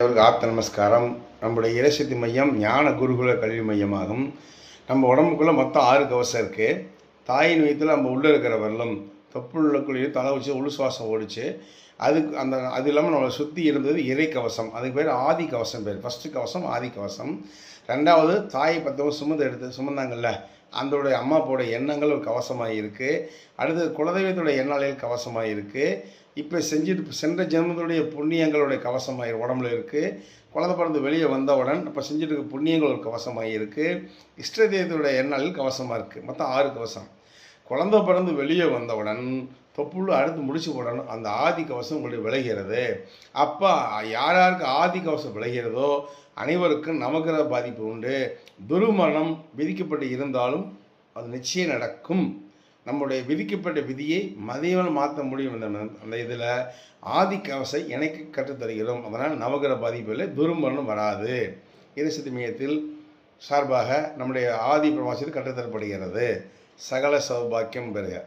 ஆப்த நமஸ்காரம். நம்முடைய இறைசக்தி மையம் ஞான குருகுல கல்வி மையமாகும். நம்ம உடம்புக்குள்ளே மொத்தம் 6 கவசம் இருக்குது. தாயின் வயிற்றில் நம்ம உள்ளே இருக்கிற வெள்ளம் தொப்புள்ளுக்குள்ளேயும் தலை வச்சு உள் சுவாசம் ஓடிச்சு. அது இல்லாமல் நம்மளை சுற்றி இருந்தது இறை கவசம். அதுக்கு பேர் ஆதி கவசம். ஃபஸ்ட்டு கவசம் ஆதி கவசம். ரெண்டாவது தாய் 10 சுமந்தாங்கல்ல, அதோடைய அம்மாப்போட எண்ணங்கள் ஒரு கவசமாக இருக்குது. அடுத்தது குலதெய்வத்தோட எண்ணாலையில் கவசமாக இருக்குது. இப்போ சென்ற ஜென்மத்துடைய புண்ணியங்களுடைய கவசமாக உடம்புல இருக்குது. குழந்தை பிறந்து வெளியே வந்தவுடன் இப்போ செஞ்சுட்டு இருக்க புண்ணியங்கள் ஒரு கவசமாக இருக்குது. இஷ்ட தெய்வத்தோட எண்ணாலில் கவசமாக இருக்குது. மொத்தம் 6 கவசம். குழந்தை பிறந்து வெளியே வந்தவுடன் தொப்புள்ள அடுத்து முடிச்சு போடணும். அந்த ஆதி கவசம் உங்களுடைய விளைகிறது. அப்போ யாருக்கு ஆதி கவசம் விளைகிறதோ அனைவருக்கும் நவகிரக பாதிப்பு உண்டு. துர்மரணம் விதிக்கப்பட்டு இருந்தாலும் அது நிச்சயம் நடக்கும். நம்முடைய விதிக்கப்பட்ட விதியை மதியம் மாற்ற முடியும். அந்த இதில் ஆதி கவசை எனக்கு கற்றுத்தருகிறோம். அதனால் நவகிரக பாதிப்பு இல்லை, துர்மரணம் வராது. இறைசக்தி மையத்தில் சார்பாக நம்முடைய ஆதி பிரமாசத்தில் கற்றுத்தரப்படுகிறது. சகல சௌபாக்கியம் பெறுக.